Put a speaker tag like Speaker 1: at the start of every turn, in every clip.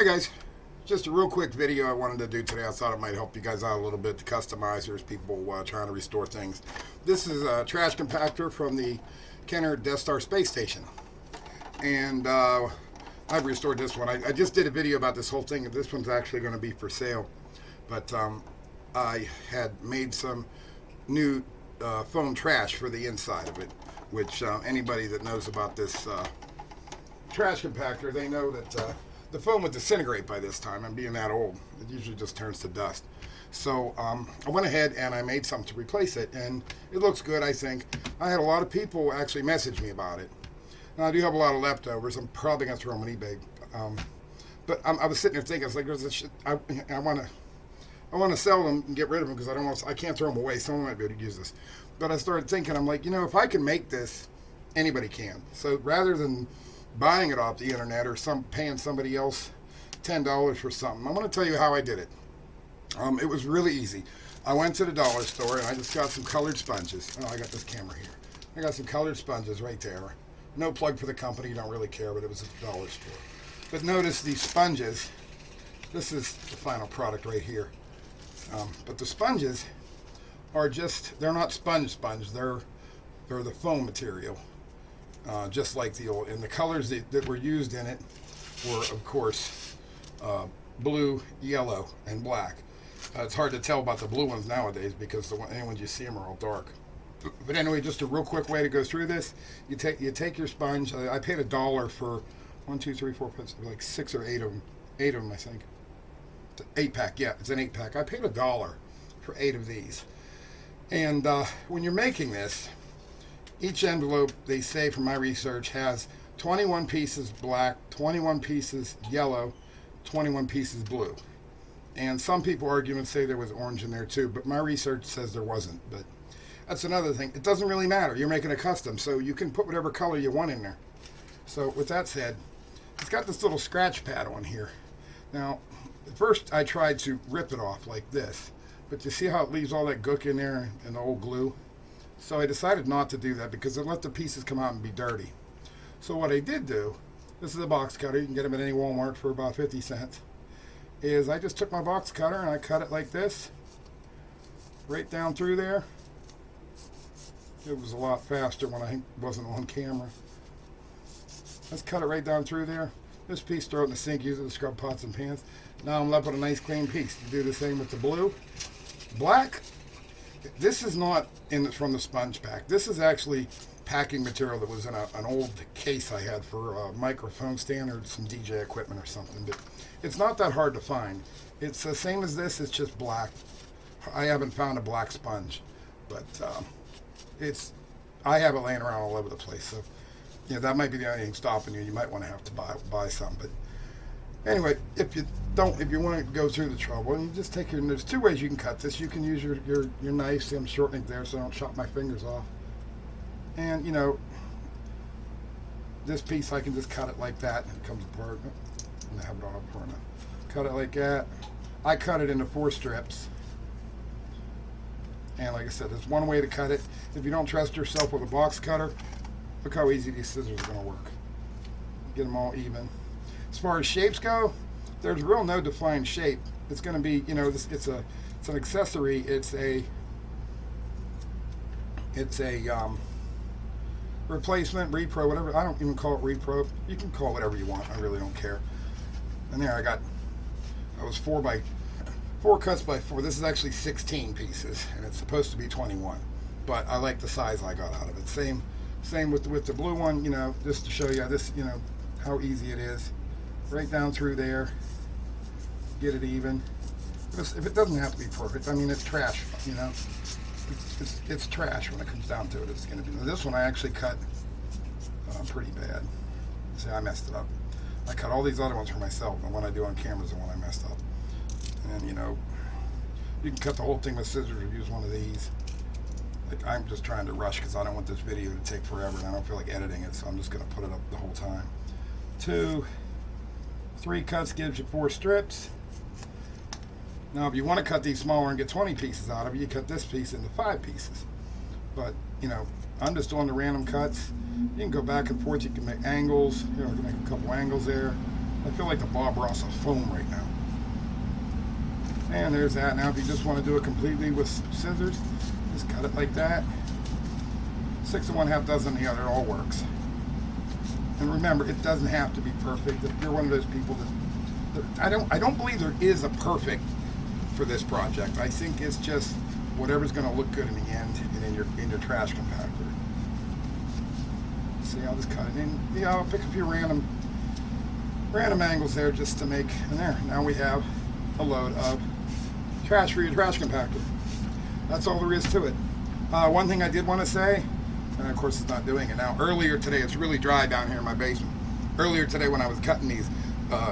Speaker 1: Hey guys, just a real quick video I wanted to do today. I thought it might help you guys out a little bit to customize. There's people trying to restore things. This is a trash compactor from the Kenner Death Star space station. And I've restored this one. I just did a video about this whole thing. This one's actually going to be for sale. But I had made some new foam trash for the inside of it, which anybody that knows about this trash compactor, they know that the foam would disintegrate by this time. And being that old, it usually just turns to dust. So I went ahead and I made something to replace it, and it looks good, I think. I had a lot of people actually message me about it. Now, I do have a lot of leftovers. I'm probably going to throw them on eBay. But I was sitting there thinking, I was like, there's this shit. I want to sell them and get rid of them because I can't throw them away. Someone might be able to use this. But I started thinking, I'm like, if I can make this, anybody can. So rather than buying it off the internet or paying somebody else $10 for something, I'm going to tell you how I did it. It was really easy. I went to the dollar store and I just got some colored sponges. Oh, I got this camera here. I got some colored sponges right there. No plug for the company, don't really care, but it was a dollar store. But notice these sponges. This is the final product right here. But the sponges are they're not sponge. They're the foam material. Just like the old, and the colors that were used in it were, of course, blue, yellow, and black. It's hard to tell about the blue ones nowadays because the ones you see them are all dark. But anyway, just a real quick way to go through this. You take your sponge. I paid $1 for 1, 2, 3, 4, 5, like 6 or 8 of them. 8 of them, I think. It's an 8-pack. Yeah, it's an 8-pack. I paid $1 for 8 of these. And when you're making this, each envelope, they say from my research, has 21 pieces black, 21 pieces yellow, 21 pieces blue. And some people argue and say there was orange in there too, but my research says there wasn't. But that's another thing. It doesn't really matter. You're making a custom, so you can put whatever color you want in there. So with that said, it's got this little scratch pad on here. Now, at first I tried to rip it off like this, but you see how it leaves all that gook in there and the old glue? So I decided not to do that because it let the pieces come out and be dirty. So what I did do, this is a box cutter, you can get them at any Walmart for about 50 cents, is I just took my box cutter and I cut it like this, right down through there. It was a lot faster when I wasn't on camera. Let's cut it right down through there. This piece, throw it in the sink, use it to scrub pots and pans. Now I'm left with a nice clean piece. You do the same with the blue. Black, this is not from the sponge pack. This is actually packing material that was in an old case I had for a microphone stand or some DJ equipment or something. But it's not that hard to find. It's the same as this, it's just black. I haven't found a black sponge, but I have it laying around all over the place. So that might be the only thing stopping you. You might want to have to buy some. But anyway, if you want to go through the trouble, you just take there's 2 ways you can cut this. You can use your knife. See, I'm shortening there so I don't chop my fingers off. And this piece I can just cut it like that and it comes apart. I have it all apart now. Cut it like that. I cut it into 4 strips. And like I said, there's one way to cut it. If you don't trust yourself with a box cutter, look how easy these scissors are going to work. Get them all even. As far as shapes go, there's real no defined shape. It's going to be, it's an accessory. It's a replacement, repro, whatever. I don't even call it repro. You can call it whatever you want. I really don't care. And there I was 4 cuts by 4. This is actually 16 pieces, and it's supposed to be 21. But I like the size I got out of it. Same with the blue one. Just to show you this, how easy it is. Right down through there. Get it even. If it doesn't have to be perfect, I mean, it's trash. It's trash when it comes down to it. It's going to be. This one I actually cut pretty bad. See, I messed it up. I cut all these other ones for myself. The one I do on camera is the one I messed up. And you can cut the whole thing with scissors or use one of these. I'm just trying to rush because I don't want this video to take forever and I don't feel like editing it, so I'm just going to put it up the whole time. 2, 3 cuts gives you 4 strips. Now if you want to cut these smaller and get 20 pieces out of it, you cut this piece into 5 pieces. But I'm just doing the random cuts. You can go back and forth. You can make angles. You can make a couple angles there. I feel like the Bob Ross of foam right now. And there's that. Now if you just want to do it completely with scissors, just cut it like that. 6 1/2 dozen the other, it all works. And remember, it doesn't have to be perfect. If you're one of those people that I don't believe there is a perfect for this project. I think it's just whatever's going to look good in the end and in your trash compactor. See, I'll just cut it in. Yeah, I'll pick a few random angles there just to make. And there, now we have a load of trash for your trash compactor. That's all there is to it. One thing I did want to say, and of course it's not doing it now. Earlier today, it's really dry down here in my basement. Earlier today, when I was cutting these,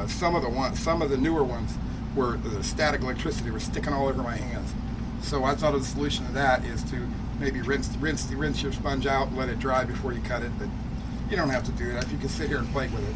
Speaker 1: some of the newer ones were the static electricity was sticking all over my hands. So I thought the solution to that is to maybe rinse your sponge out and let it dry before you cut it. But you don't have to do that. You can sit here and play with it.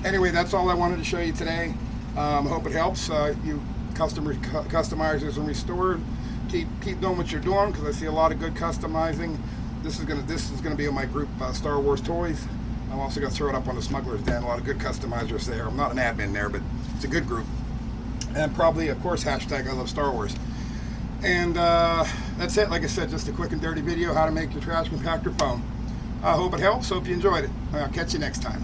Speaker 1: Anyway, that's all I wanted to show you today. Hope it helps you customizers and restorers. Keep doing what you're doing, because I see a lot of good customizing. This is gonna be in my group, Star Wars Toys. I'm also gonna throw it up on the Smuggler's Den. A lot of good customizers there. I'm not an admin there, but it's a good group. And probably, of course, hashtag I love Star Wars. And that's it. Like I said, just a quick and dirty video how to make your trash compactor foam. I hope it helps. Hope you enjoyed it. I'll catch you next time.